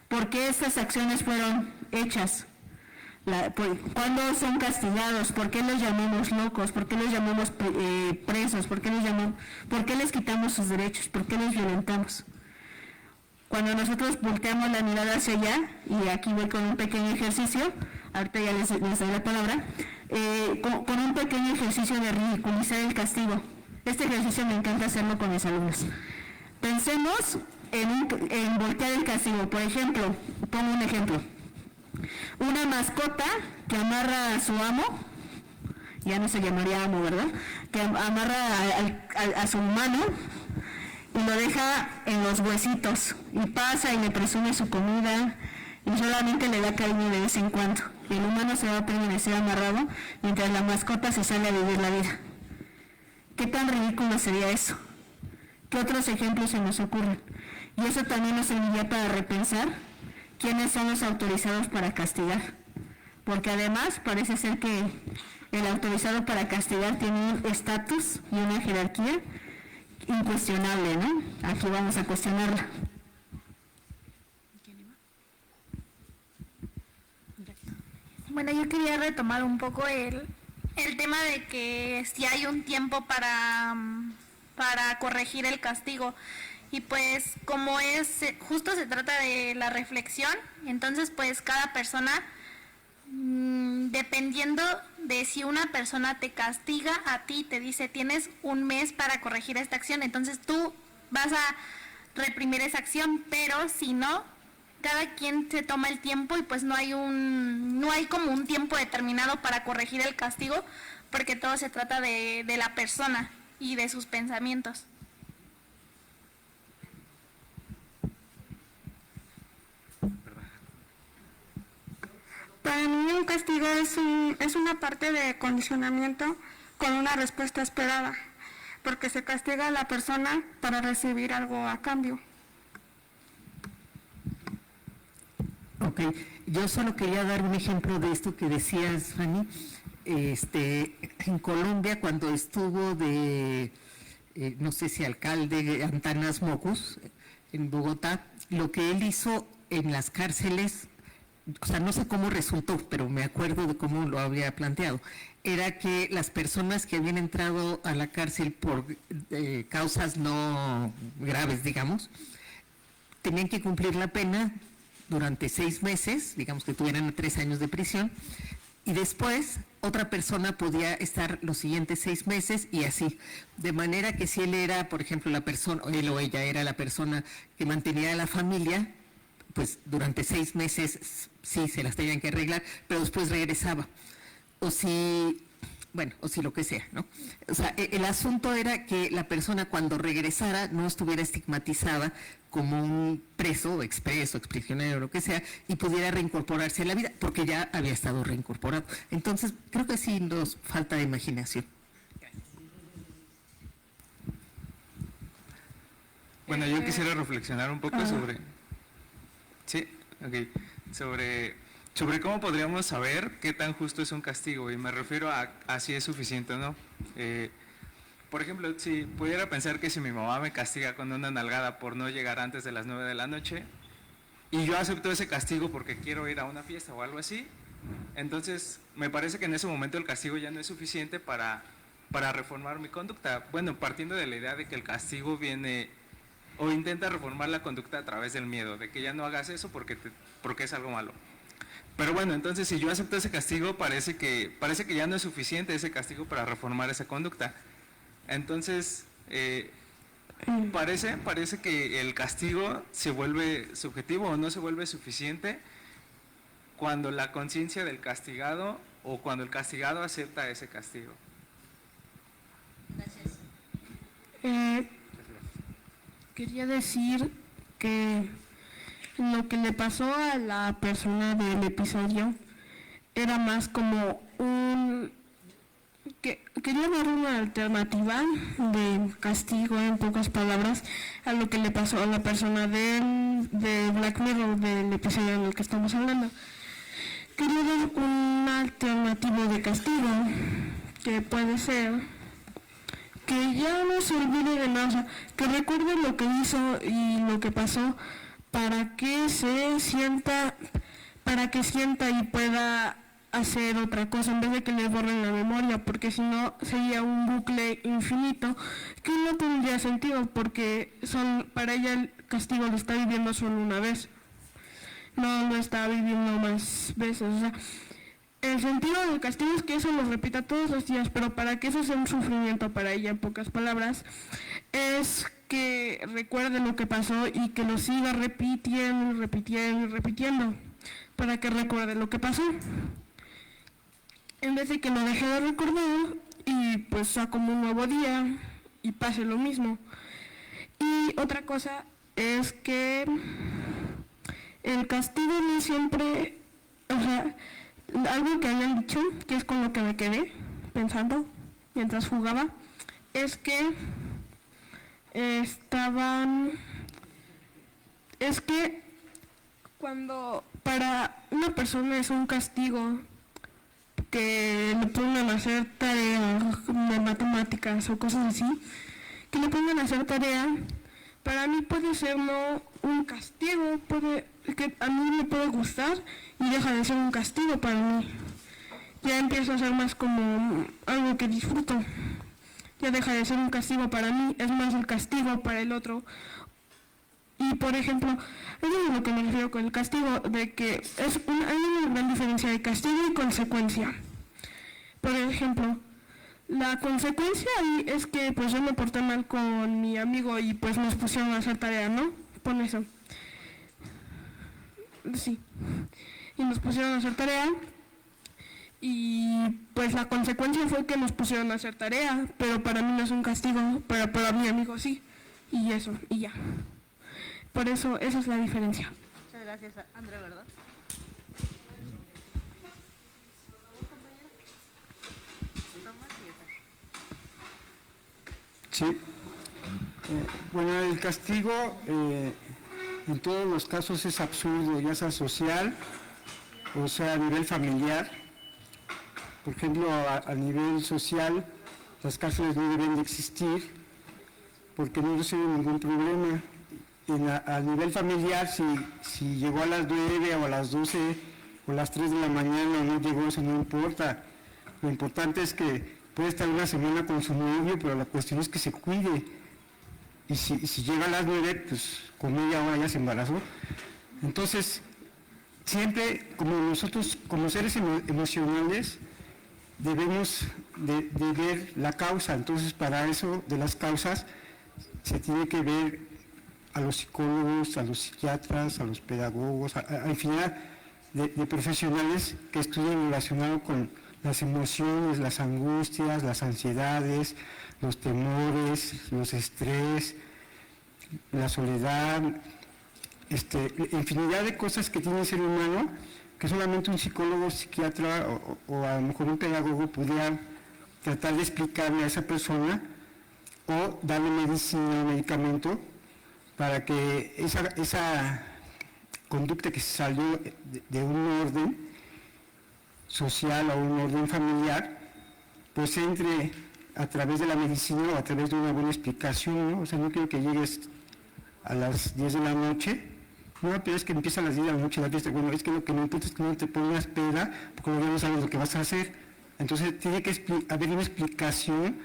por qué estas acciones fueron hechas? ¿Cuándo son castigados? ¿Por qué los llamamos locos? ¿Por qué los llamamos presos? ¿Por qué les quitamos sus derechos? ¿Por qué los violentamos? Cuando nosotros volteamos la mirada hacia allá, y aquí voy con un pequeño ejercicio, ahorita ya les doy la palabra, con un pequeño ejercicio de ridiculizar el castigo. Este ejercicio me encanta hacerlo con mis alumnos. Pensemos en voltear el castigo. Por ejemplo, pongo un ejemplo. Una mascota que amarra a su amo, ya no se llamaría amo, ¿verdad? Que amarra a su humano y lo deja en los huesitos y pasa y le presume su comida y solamente le da cariño de vez en cuando. Y el humano se va a permanecer amarrado mientras la mascota se sale a vivir la vida. ¿Qué tan ridículo sería eso? ¿Qué otros ejemplos se nos ocurren? Y eso también nos serviría para repensar quiénes son los autorizados para castigar. Porque además parece ser que el autorizado para castigar tiene un estatus y una jerarquía incuestionable, ¿no? Aquí vamos a cuestionarla. Bueno, yo quería retomar un poco el tema de que si hay un tiempo para corregir el castigo. Y pues como justo se trata de la reflexión, entonces pues cada persona, dependiendo de si una persona te castiga a ti, te dice tienes un mes para corregir esta acción, entonces tú vas a reprimir esa acción, pero si no, cada quien se toma el tiempo y pues no hay como un tiempo determinado para corregir el castigo, porque todo se trata de la persona y de sus pensamientos. Para mí un castigo es una parte de condicionamiento con una respuesta esperada, porque se castiga a la persona para recibir algo a cambio. Ok, yo solo quería dar un ejemplo de esto que decías, Fanny. En Colombia, cuando estuvo no sé si alcalde, Antanas Mocus, en Bogotá, lo que él hizo en las cárceles, o sea, no sé cómo resultó, pero me acuerdo de cómo lo había planteado, era que las personas que habían entrado a la cárcel por causas no graves, digamos, tenían que cumplir la pena durante 6 meses, digamos que tuvieran 3 años de prisión, y después otra persona podía estar los siguientes 6 meses y así, de manera que si él era, por ejemplo, él o ella era la persona que mantenía a la familia, pues durante 6 meses sí se las tenían que arreglar, pero después regresaba. O si lo que sea, ¿no? O sea, el asunto era que la persona cuando regresara no estuviera estigmatizada como un preso, expreso, exprisionero, lo que sea, y pudiera reincorporarse a la vida, porque ya había estado reincorporado. Entonces, creo que sí nos falta de imaginación. Bueno, yo quisiera reflexionar un poco sobre... Sí, ok. Sobre cómo podríamos saber qué tan justo es un castigo, y me refiero a si es suficiente o no. Por ejemplo, si pudiera pensar que si mi mamá me castiga con una nalgada por no llegar antes de las 9 de la noche, y yo acepto ese castigo porque quiero ir a una fiesta o algo así, entonces me parece que en ese momento el castigo ya no es suficiente para reformar mi conducta. Bueno, partiendo de la idea de que el castigo viene o intenta reformar la conducta a través del miedo, de que ya no hagas eso porque es algo malo. Pero bueno, entonces si yo acepto ese castigo, parece que ya no es suficiente ese castigo para reformar esa conducta. Entonces, parece que el castigo se vuelve subjetivo o no se vuelve suficiente cuando la conciencia del castigado o cuando el castigado acepta ese castigo. Gracias. Quería decir que lo que le pasó a la persona del episodio era más como quería dar una alternativa de castigo, en pocas palabras, a lo que le pasó a la persona de Black Mirror, del episodio en el que estamos hablando. Quería dar una alternativa de castigo, que puede ser que ya no se olvide de nada, que recuerde lo que hizo y lo que pasó, para que sienta y pueda hacer otra cosa en vez de que le borren la memoria, porque si no sería un bucle infinito que no tendría sentido, porque para ella el castigo lo está viviendo solo una vez, no lo está viviendo más veces. O sea, el sentido del castigo es que eso lo repita todos los días, pero para que eso sea un sufrimiento para ella, en pocas palabras, es que recuerde lo que pasó y que lo siga repitiendo y repitiendo y repitiendo, para que recuerde lo que pasó, en vez de que lo deje de recordar y pues sea como un nuevo día y pase lo mismo. Y otra cosa es que el castigo no siempre, o sea, algo que habían dicho, que es con lo que me quedé pensando mientras jugaba, es que cuando para una persona es un castigo que le pongan a hacer tareas de matemáticas o cosas así, que le pongan a hacer tarea, para mí puede ser no un castigo, que a mí me puede gustar y deja de ser un castigo para mí. Ya empieza a ser más como algo que disfruto. Ya deja de ser un castigo para mí, es más el castigo para el otro. Y por ejemplo, eso es lo que me refiero con el castigo, de que hay una gran diferencia de castigo y consecuencia. Por ejemplo, la consecuencia ahí es que pues yo me porté mal con mi amigo y pues nos pusieron a hacer tarea, ¿no? Pon eso. Sí. Y nos pusieron a hacer tarea. Y pues la consecuencia fue que nos pusieron a hacer tarea, pero para mí no es un castigo, pero para mi amigo sí. Y eso, y ya. Por eso, esa es la diferencia. Muchas gracias, Andrea, ¿verdad? Sí. Bueno, el castigo en todos los casos es absurdo, ya sea social, o sea a nivel familiar. Por ejemplo, a nivel social, las cárceles no deben de existir porque no resuelven ningún problema. A nivel familiar, si llegó a las 9 o a las 12 o a las 3 de la mañana o no llegó, eso no importa. Lo importante es que puede estar una semana con su novio, pero la cuestión es que se cuide. Y si llega a las 9, pues con media hora ya se embarazó. Entonces, siempre, como nosotros, como seres emocionales, debemos de ver la causa. Entonces, para eso, de las causas, se tiene que ver a los psicólogos, a los psiquiatras, a los pedagogos, a infinidad de profesionales que estudian relacionado con las emociones, las angustias, las ansiedades, los temores, los estrés, la soledad, infinidad de cosas que tiene el ser humano que solamente un psicólogo, psiquiatra o a lo mejor un pedagogo pudiera tratar de explicarle a esa persona o darle medicina o medicamento para que esa conducta que se salió de un orden social o un orden familiar, pues entre a través de la medicina o a través de una buena explicación, ¿no? O sea, no quiero que llegues a las 10 de la noche, no, pero es que empieza a las 10 de la noche la fiesta, bueno, es que lo que no importa es que no te pongas peda, porque luego no sabes lo que vas a hacer. Entonces tiene que haber una explicación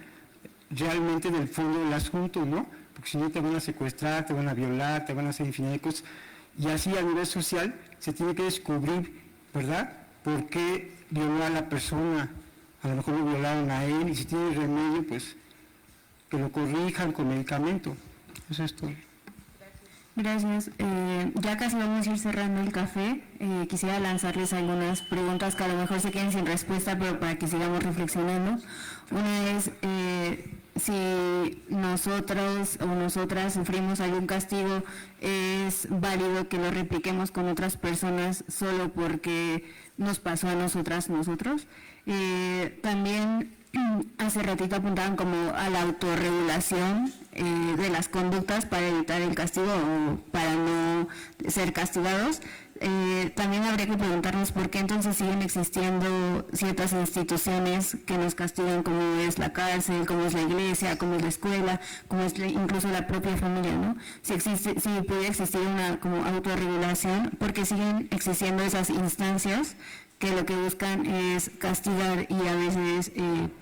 realmente del fondo del asunto, ¿no? Porque si no te van a secuestrar, te van a violar, te van a hacer infinidad de cosas. Y así a nivel social se tiene que descubrir, ¿verdad?, por qué violó a la persona. A lo mejor lo violaron a él y si tiene remedio, pues que lo corrijan con medicamento. Eso es todo. Gracias. Ya casi vamos a ir cerrando el café. Quisiera lanzarles algunas preguntas que a lo mejor se queden sin respuesta, pero para que sigamos reflexionando. Una es si nosotros o nosotras sufrimos algún castigo, ¿es válido que lo repliquemos con otras personas solo porque nos pasó a nosotros? También hace ratito apuntaban como a la autorregulación de las conductas para evitar el castigo o para no ser castigados. También habría que preguntarnos por qué entonces siguen existiendo ciertas instituciones que nos castigan, como es la cárcel, como es la iglesia, como es la escuela, como es incluso la propia familia, ¿no? Si pudiera existir una como autorregulación, ¿por qué siguen existiendo esas instancias que lo que buscan es castigar y a veces,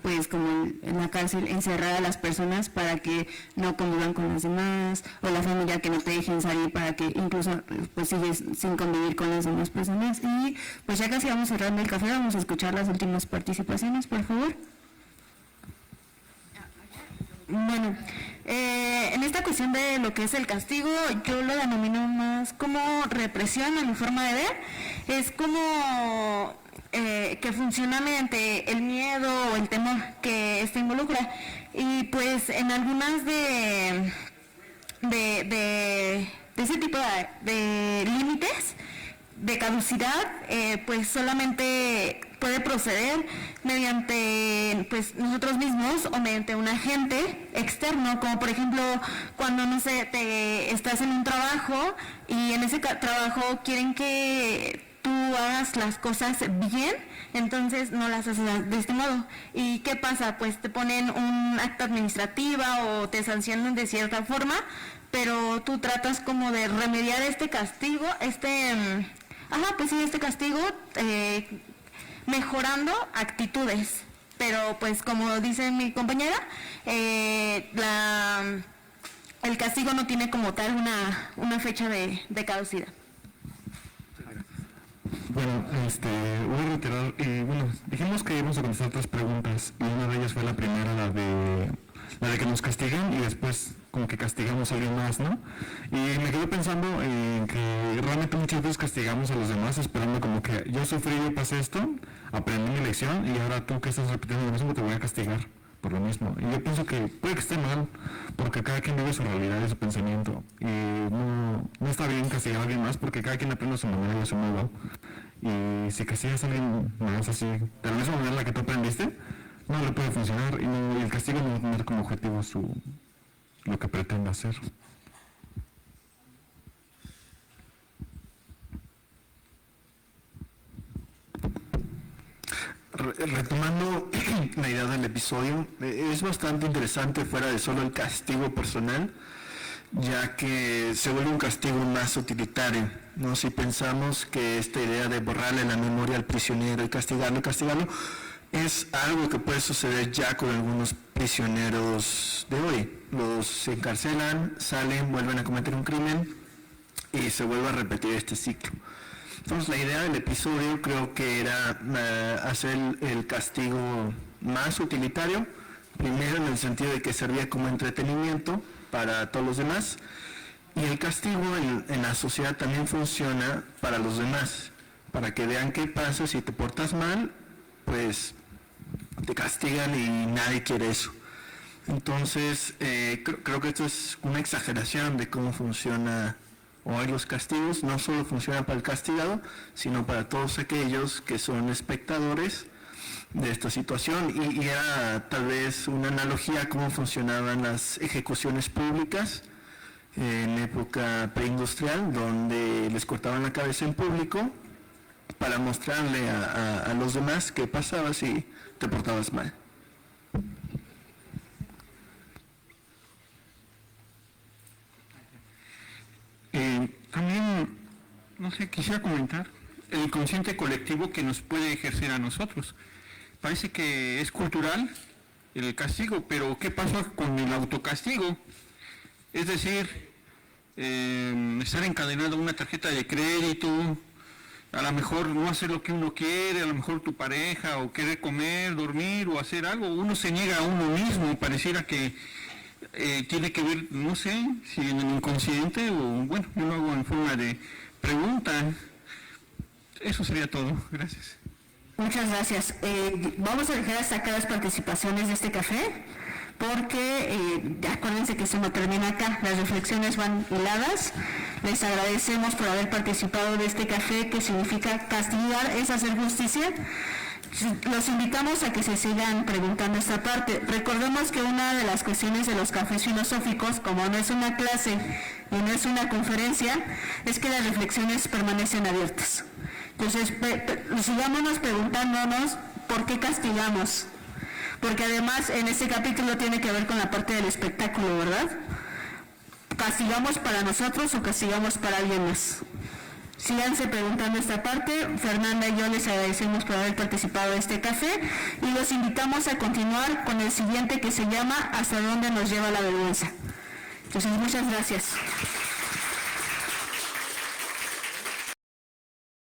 pues como en la cárcel, encerrar a las personas para que no convivan con los demás, o la familia que no te dejen salir para que incluso pues sigues sin convivir con las demás personas? Y pues ya casi vamos cerrando el café, vamos a escuchar las últimas participaciones, por favor. Bueno, en esta cuestión de lo que es el castigo, yo lo denomino más como represión a mi forma de ver. Es como que funciona mediante el miedo o el temor que esto involucra. Y pues en algunas de ese tipo de límites de caducidad, pues solamente puede proceder mediante pues nosotros mismos o mediante un agente externo, como por ejemplo cuando no sé, estás en un trabajo y en ese trabajo quieren que tú hagas las cosas bien, entonces no las haces de este modo. ¿Y qué pasa? Pues te ponen un acta administrativa o te sancionan de cierta forma, pero tú tratas como de remediar este castigo, este castigo, mejorando actitudes. Pero pues como dice mi compañera, el castigo no tiene como tal una fecha de caducidad. Bueno, voy a reiterar, dijimos que íbamos a contestar 3 preguntas, y una de ellas fue la primera, la de que nos castigan y después como que castigamos a alguien más, ¿no? Y me quedé pensando en que realmente muchas veces castigamos a los demás esperando como que yo sufrí, yo pasé esto, aprendí mi lección y ahora tú que estás repitiendo lo mismo te voy a castigar por lo mismo. Y yo pienso que puede que esté mal, porque cada quien vive su realidad y su pensamiento, y no está bien castigar a alguien más porque cada quien aprende a su manera y a su modo. Y si castigas a alguien más así, de la misma manera en la que tú aprendiste, no le puede funcionar, y el castigo no va a tener como objetivo lo que pretende hacer. Retomando la idea del episodio, es bastante interesante fuera de solo el castigo personal, ya que se vuelve un castigo más utilitario, ¿no? Si pensamos que esta idea de borrarle la memoria al prisionero y castigarlo, es algo que puede suceder ya con algunos prisioneros de hoy. Los encarcelan, salen, vuelven a cometer un crimen y se vuelve a repetir este ciclo. Entonces la idea del episodio creo que era hacer el castigo más utilitario, primero en el sentido de que servía como entretenimiento para todos los demás, y el castigo en la sociedad también funciona para los demás, para que vean qué pasa si te portas mal, pues te castigan y nadie quiere eso. Entonces creo que esto es una exageración de cómo funciona hoy los castigos. No solo funciona para el castigado, sino para todos aquellos que son espectadores de esta situación, y era tal vez una analogía a cómo funcionaban las ejecuciones públicas en época preindustrial, donde les cortaban la cabeza en público para mostrarle a los demás qué pasaba si te portabas mal. También, no sé, quisiera comentar el inconsciente colectivo que nos puede ejercer a nosotros. Parece que es cultural el castigo, pero ¿qué pasa con el autocastigo? Es decir, estar encadenado a una tarjeta de crédito, a lo mejor no hacer lo que uno quiere, a lo mejor tu pareja, o querer comer, dormir o hacer algo, uno se niega a uno mismo, pareciera que tiene que ver, no sé, si en el inconsciente o, bueno, yo lo hago en forma de pregunta. Eso sería todo, gracias. Muchas gracias. Vamos a dejar hasta acá las participaciones de este café, porque acuérdense que se me termina acá, las reflexiones van hiladas. Les agradecemos por haber participado de este café, que significa castigar es hacer justicia. Los invitamos a que se sigan preguntando esta parte. Recordemos que una de las cuestiones de los cafés filosóficos, como no es una clase y no es una conferencia, es que las reflexiones permanecen abiertas. Entonces, sigámonos preguntándonos por qué castigamos, porque además en este capítulo tiene que ver con la parte del espectáculo, ¿verdad? ¿Castigamos para nosotros o castigamos para alguien más? Síganse preguntando esta parte. Fernanda y yo les agradecemos por haber participado de este café y los invitamos a continuar con el siguiente, que se llama ¿Hasta dónde nos lleva la vergüenza? Entonces, muchas gracias.